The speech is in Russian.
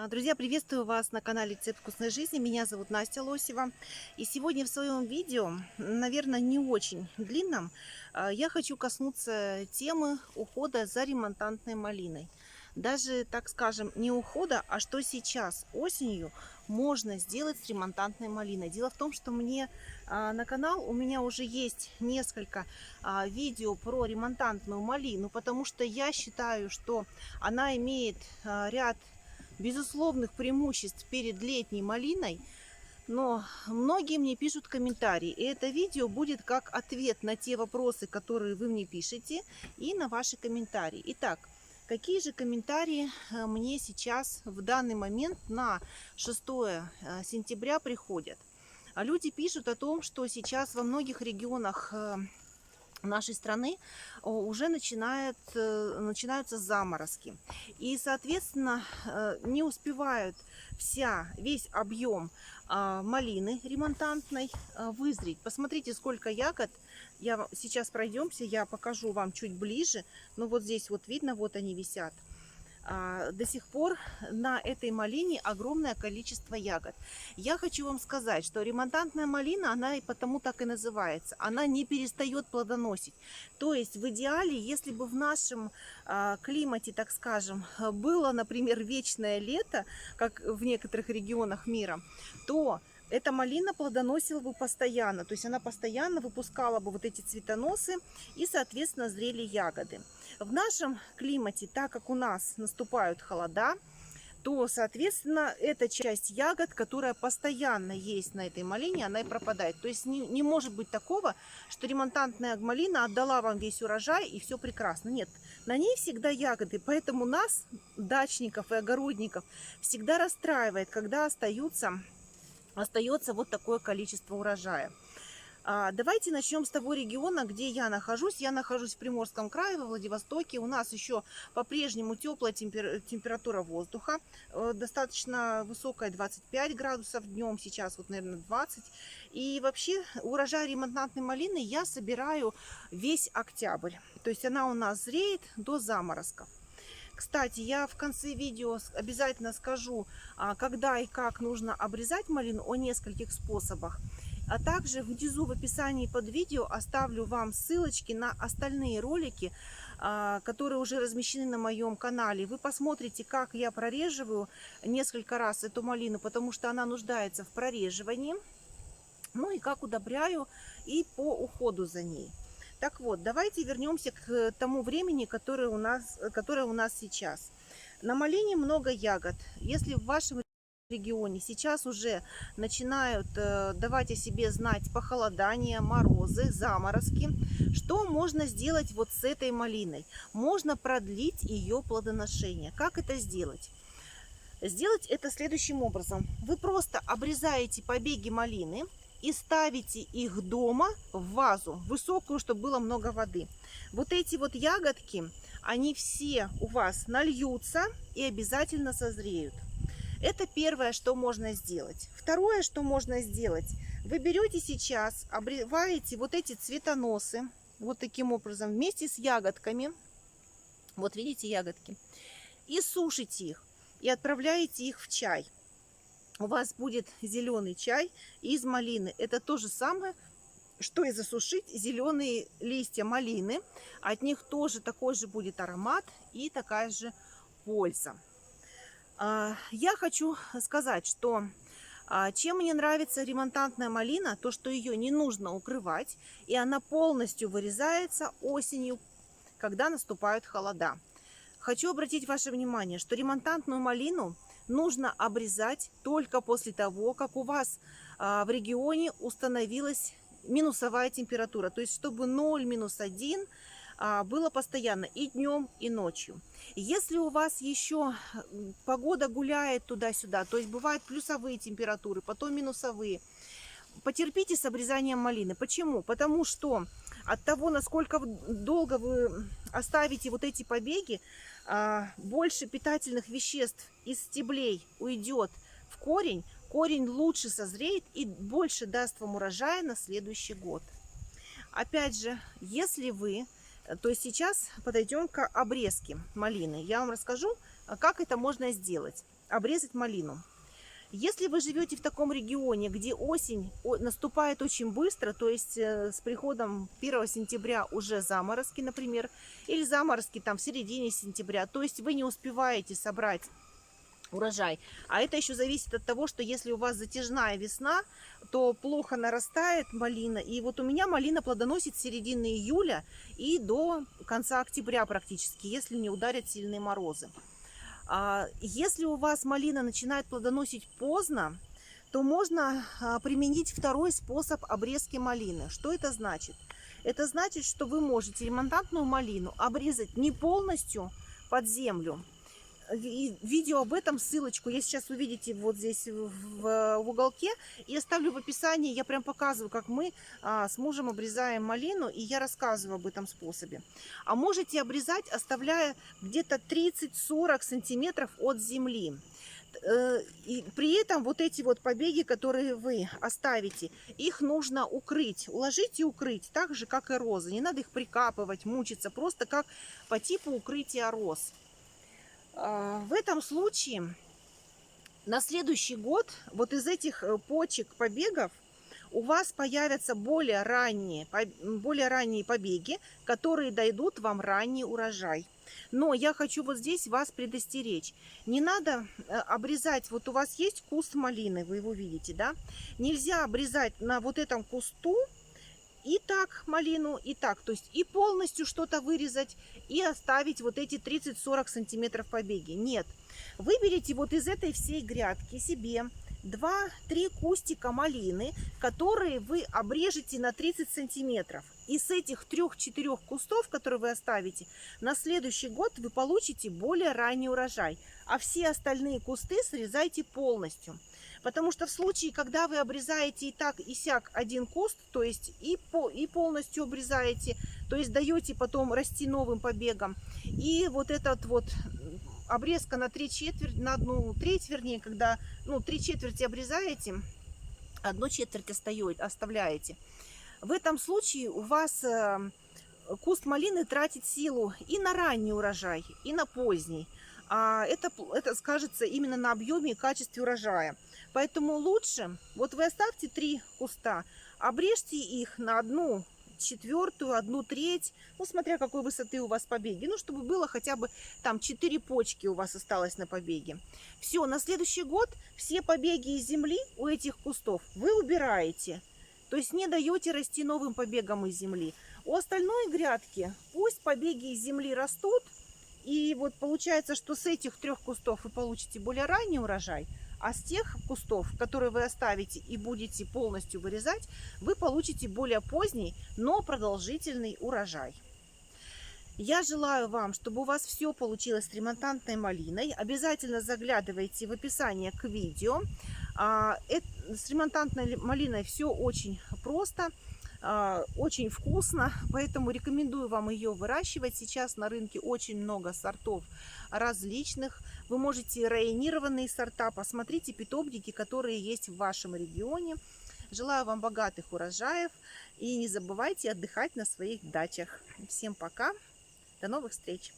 Друзья, приветствую вас на канале Рецепт вкусной жизни. Меня зовут Настя Лосева. И сегодня в своем видео, наверное, не очень длинном, я хочу коснуться темы ухода за ремонтантной малиной. Даже, так скажем, не ухода, а что сейчас осенью можно сделать с ремонтантной малиной. Дело в том, что мне на канал у меня уже есть несколько видео про ремонтантную малину, потому что я считаю, что она имеет ряд безусловных преимуществ перед летней малиной, но многие мне пишут комментарии, и это видео будет как ответ на те вопросы, которые вы мне пишете, и на ваши комментарии. Итак, какие же комментарии мне сейчас в данный момент на 6 сентября приходят? Люди пишут о том, что сейчас во многих регионах нашей страны уже начинаются заморозки. И, соответственно, не успевают весь объем малины ремонтантной вызреть. Посмотрите, сколько ягод. Сейчас пройдемся, я покажу вам чуть ближе. Но вот здесь вот видно, вот они висят. До сих пор на этой малине огромное количество ягод. Я хочу вам сказать, что ремонтантная малина, она и потому так и называется. Она не перестает плодоносить. То есть в идеале, если бы в нашем климате, так скажем, было, например, вечное лето, как в некоторых регионах мира, то эта малина плодоносила бы постоянно. То есть она постоянно выпускала бы вот эти цветоносы и, соответственно, зрели ягоды. В нашем климате, так как у нас наступают холода, то, соответственно, эта часть ягод, которая постоянно есть на этой малине, она и пропадает. То есть не может быть такого, что ремонтантная малина отдала вам весь урожай и все прекрасно. Нет, на ней всегда ягоды, поэтому нас, дачников и огородников, всегда расстраивает, когда остается вот такое количество урожая. Давайте начнем с того региона, где я нахожусь. Я нахожусь в Приморском крае, во Владивостоке. У нас еще по-прежнему теплая температура воздуха, достаточно высокая, 25 градусов днем, сейчас вот, наверное, 20. И вообще урожай ремонтантной малины я собираю весь октябрь. То есть она у нас зреет до заморозков. Кстати, я в конце видео обязательно скажу, когда и как нужно обрезать малину, о нескольких способах. А также внизу в описании под видео оставлю вам ссылочки на остальные ролики, которые уже размещены на моем канале. Вы посмотрите, как я прореживаю несколько раз эту малину, потому что она нуждается в прореживании. Ну и как удобряю и по уходу за ней. Так вот, давайте вернемся к тому времени, которое у нас сейчас. На малине много ягод. Если в вашем регионе сейчас уже начинают давать о себе знать похолодания, морозы, заморозки, что можно сделать вот с этой малиной? Можно продлить ее плодоношение. Как это сделать? Сделать это следующим образом. Вы просто обрезаете побеги малины и ставите их дома в вазу высокую, чтобы было много воды. Вот эти вот ягодки, они все у вас нальются и обязательно созреют. Это первое, что можно сделать. Второе, что можно сделать, вы берете сейчас, обрываете вот эти цветоносы, вот таким образом, вместе с ягодками, вот видите ягодки, и сушите их, и отправляете их в чай. У вас будет зеленый чай из малины. Это то же самое, что и засушить зеленые листья малины. От них тоже такой же будет аромат и такая же польза. Я хочу сказать, что чем мне нравится ремонтантная малина, то что ее не нужно укрывать, и она полностью вырезается осенью, когда наступают холода. Хочу обратить ваше внимание, что ремонтантную малину нужно обрезать только после того, как у вас в регионе установилась минусовая температура, то есть чтобы 0, -1 было постоянно и днем, и ночью. Если у вас еще погода гуляет туда-сюда, то есть бывают плюсовые температуры, потом минусовые, потерпите с обрезанием малины. Почему? Потому что от того, насколько долго вы оставите вот эти побеги, больше питательных веществ из стеблей уйдет в корень, корень лучше созреет и больше даст вам урожая на следующий год. Опять же, если вы... То есть сейчас подойдем к обрезке малины. Я вам расскажу, Как это можно сделать? Обрезать малину. Если вы живете в таком регионе, где осень наступает очень быстро, то есть с приходом 1 сентября уже заморозки, например, или заморозки там в середине сентября, то есть вы не успеваете собрать урожай. А это еще зависит от того, что если у вас затяжная весна, то плохо нарастает малина. И вот у меня малина плодоносит с середины июля и до конца октября практически, если не ударят сильные морозы. Если у вас малина начинает плодоносить поздно, то можно применить второй способ обрезки малины. Что это значит? Это значит, что вы можете ремонтантную малину обрезать не полностью под землю. Видео об этом, ссылочку я сейчас увидите вот здесь в уголке, и оставлю в описании. Я прям показываю, как мы с мужем обрезаем малину, и я рассказываю об этом способе. А можете обрезать, оставляя где-то 30-40 сантиметров от земли. И при этом вот эти вот побеги, которые вы оставите, их нужно укрыть, уложить и укрыть, так же как и розы. Не надо их прикапывать, мучиться, просто как по типу укрытия роз. В этом случае на следующий год вот из этих почек, побегов у вас появятся более ранние побеги, которые дадут вам ранний урожай. Но я хочу вот здесь вас предостеречь. Не надо обрезать, вот у вас есть куст малины, вы его видите, да? Нельзя обрезать на вот этом кусту и так малину, и так. То есть и полностью что-то вырезать, и оставить вот эти 30-40 сантиметров побеги. Нет. Выберите вот из этой всей грядки себе 2-3 кустика малины, которые вы обрежете на 30 сантиметров. И с этих 3-4 кустов, которые вы оставите, на следующий год вы получите более ранний урожай. А все остальные кусты срезайте полностью. Потому что в случае, когда вы обрезаете и так, и сяк один куст, то есть и полностью обрезаете, то есть даете потом расти новым побегом, и вот этот вот обрезка на 3/4, на 1/3, вернее, когда 3/4 обрезаете, 1/4 оставляете. В этом случае у вас куст малины тратит силу и на ранний урожай, и на поздний. А это скажется именно на объеме и качестве урожая. Поэтому лучше, вот вы оставьте 3 куста, обрежьте их на 1/4, 1/3, ну, смотря какой высоты у вас побеги, ну, чтобы было хотя бы там 4 почки у вас осталось на побеге. Все, на следующий год все побеги из земли у этих кустов вы убираете, то есть не даете расти новым побегам из земли. У остальной грядки пусть побеги из земли растут, и вот получается, что с этих 3 кустов вы получите более ранний урожай, а с тех кустов, которые вы оставите и будете полностью вырезать, вы получите более поздний, но продолжительный урожай. Я желаю вам, чтобы у вас все получилось с ремонтантной малиной. Обязательно заглядывайте в описание к видео. С ремонтантной малиной все очень просто. Очень вкусно, поэтому рекомендую вам ее выращивать. Сейчас на рынке очень много сортов различных. Вы можете районированные сорта, посмотрите питомники, которые есть в вашем регионе. Желаю вам богатых урожаев и не забывайте отдыхать на своих дачах. Всем пока, до новых встреч!